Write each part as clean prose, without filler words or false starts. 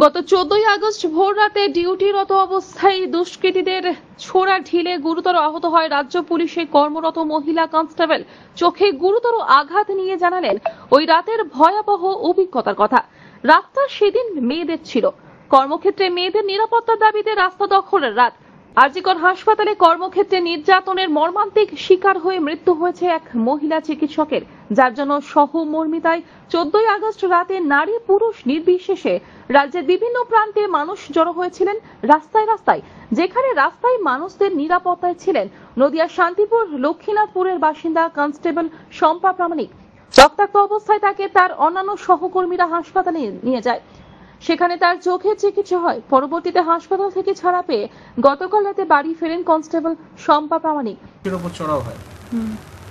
গত 14ই আগস্ট ভোররাতে ডিউটিরত অবস্থায় দুষ্কৃতীদের ছোড়া ঢিলে গুরুতর আহত হয় রাজ্য পুলিশে কর্মরত মহিলা কনস্টেবল। চোখে গুরুতর আঘাত নিয়ে জানালেন ওই রাতের ভয়াবহ অভিজ্ঞতার কথা। রাতটা সেদিন মেয়েদের ছিল। কর্মক্ষেত্রে মেয়েদের নিরাপত্তার দাবিতে রাস্তা দখলের রাত। আরজিকর হাসপাতালে কর্মক্ষেত্রে নির্যাতনের মর্মান্তিক শিকার হয়ে মৃত্যু হয়েছে এক মহিলা চিকিৎসকের, যার জন্য সহমর্মিতায় 14ই আগস্ট রাতে নারী পুরুষ নির্বিশেষে রাজ্যের বিভিন্ন প্রান্তে মানুষ জড়ো হয়েছিলেন রাস্তায় রাস্তায়। যেখানে রাস্তায় মানুষদের নিরাপত্তায় ছিলেন নদিয়ার শান্তিপুর লক্ষ্মীনাথপুরের বাসিন্দা কনস্টেবল শম্পা প্রামাণিক। রক্তাক্ত অবস্থায় তাকে তার অন্যান্য সহকর্মীরা হাসপাতালে নিয়ে যায়। সেখানে তার চোখের চিকিৎসা হয়। পরবর্তীতে হাসপাতাল থেকে ছাড়া পেয়ে গতকাল রাতে বাড়ি ফেরেন কনস্টেবল শম্পা প্রামাণিক। চড়াও হয়।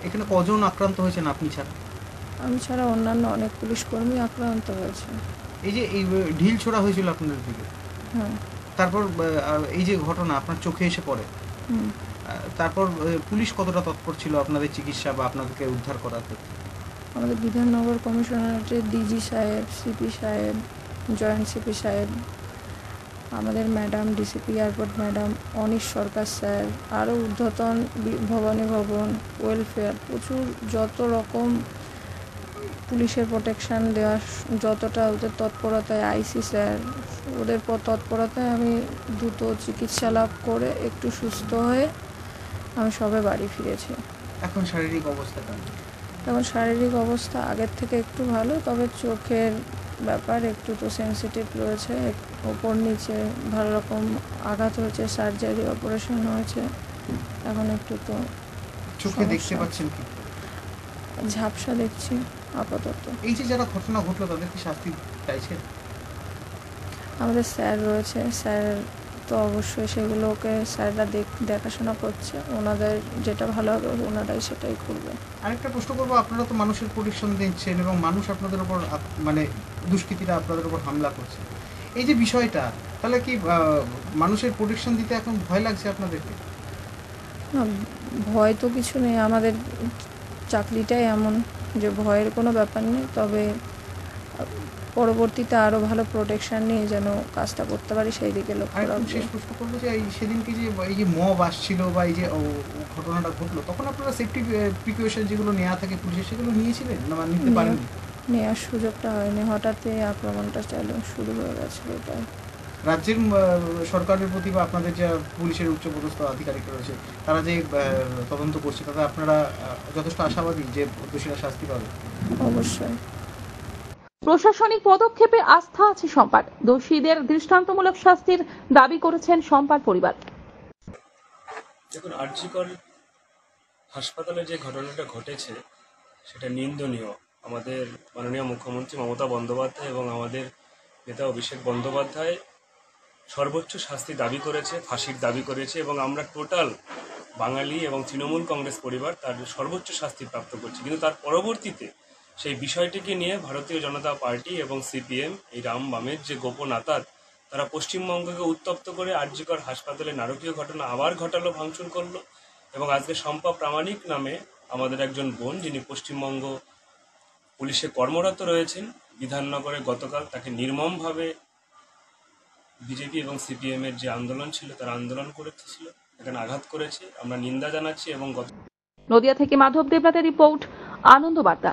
এখানে কজন আক্রান্ত হয়েছেন আপনি ছাড়া? আমি ছাড়া অন্যান্য অনেক পুলিশ কর্মী আক্রান্ত হয়েছে। এই যে এই ঢিল ছোড়া হয়েছিল আপনাদের দিকে, হ্যাঁ, তারপর এই যে ঘটনা আপনার চোখে এসে পড়ে, তারপর পুলিশ কতটা তৎপর ছিল আপনাদের চিকিৎসা বা আপনাদেরকে উদ্ধার করার ক্ষেত্রে? আমাদের বিধাননগর কমিশনারেটের ডিজি সাহেব, সিপি সাহেব, জয়েন্ট সিপি সাহেব, আমাদের madam DCP airport madam Anish Sarkar sir, আরও ঊর্ধ্বতন ভবানী ভবন, ওয়েলফেয়ার, প্রচুর যত রকম পুলিশের প্রোটেকশান দেওয়া, যতটা ওদের তৎপরতায়, আইসি স্যার, ওদের তৎপরতায় আমি দ্রুত চিকিৎসা লাভ করে একটু সুস্থ হয়ে আমি সবে বাড়ি ফিরেছি। এখন শারীরিক অবস্থাটা? এখন শারীরিক অবস্থা আগের থেকে একটু ভালো, তবে চোখের ব্যাপার একটু তো সেন্সিটিভ রয়েছে, ওপর নিচে ভালো রকম আঘাত হয়েছে, সার্জারি অপারেশন হয়েছে, এখন একটু তো চোখে দেখতে পাচ্ছেন কি? ঝাপসা দেখছি আপাতত। এই যে যারা ঘটনা ঘটলো তাদের কি শাস্তি চাইছেন? আমাদের স্যার রয়েছে, স্যার তো অবশ্যই সেগুলোকে স্যাররা দেখাশোনা করছে, ওনাদের যেটা ভালো হবে ওনারাই সেটাই করবে। আরেকটা প্রশ্ন করবো, আপনারা তো মানুষের প্রোটেকশন দিচ্ছেন এবং মানুষ আপনাদের উপর মানে দুষ্কৃতীরা আপনাদের উপর হামলা করছে, এই যে বিষয়টা, তাহলে কি মানুষের প্রোটেকশন দিতে এখন ভয় লাগছে আপনাদেরকে? না, ভয় তো কিছু নেই, আমাদের চাকরিটাই এমন যে ভয়ের কোনো ব্যাপার নেই, তবে পরবর্তীতে আরও ভালো প্রোটেকশন নিয়ে যেন কাজটা করতে পারি সেই দিকে লক্ষ্য রাখবো। শেষ প্রশ্ন করবো যে সেদিনকে যে এই যে মব আসছিল বা এই যে ঘটনাটা ঘটলো, তখন আপনারা সেফটি প্রিকশন যেগুলো নেওয়া থাকে পুলিশের, সেগুলো নিয়েছিলেন না নিতে পারেননি? নেওয়ার সুযোগটা হয়নি, হঠাৎই আক্রমণটা শুরু হয়ে গেছিল। এটাই রাজ্যের সরকারের প্রতি বা আপনাদের যে পুলিশের উচ্চপদস্থ আধিকারিক রয়েছে তারা যে তদন্ত করছে, তাতে আপনারা যথেষ্ট আশাবাদী যে দোষীরা শাস্তি পাবে? অবশ্যই। প্রশাসনিক পদক্ষেপে আস্থা আছে শম্পার। দোষীদের দৃষ্টান্তমূলক শাস্তির দাবি করেছেন শম্পার পরিবার। দেখুন, আরজিকর হাসপাতালে যে ঘটনাটা ঘটেছে সেটা নিন্দনীয়। আমাদের মাননীয় মুখ্যমন্ত্রী মমতা বন্দ্যোপাধ্যায় এবং আমাদের নেতা অভিষেক বন্দ্যোপাধ্যায় সর্বোচ্চ শাস্তি দাবি করেছে, ফাঁসির দাবি করেছে, এবং আমরা টোটাল বাঙালি এবং তৃণমূল কংগ্রেস পরিবার তার সর্বোচ্চ শাস্তি প্রাপ্ত করছি। কিন্তু তার পরবর্তীতে সেই বিষয়টিকে নিয়ে ভারতীয় জনতা পার্টি এবং সিপিএম, এই রাম বামের যে গোপন আঁতাত, তারা পশ্চিমবঙ্গকে উত্তপ্ত করে আরজিকর হাসপাতালে নারকীয় ঘটনা আবার ঘটালো, ভাঙচুর করলো। এবং আজকে শম্পা প্রামাণিক নামে আমাদের একজন বোন, যিনি পশ্চিমবঙ্গ পুলিশে কর্মরত রয়েছেন বিধাননগরে, গতকাল তাকে নির্মমভাবে বিজেপি এবং সিপিএম এর যে আন্দোলন ছিল তারা আন্দোলন করেছিল, এখানে আঘাত করেছে। আমরা নিন্দা জানাচ্ছি। এবং নদিয়া থেকে মাধব দেবনাথের রিপোর্ট, আনন্দ বার্তা।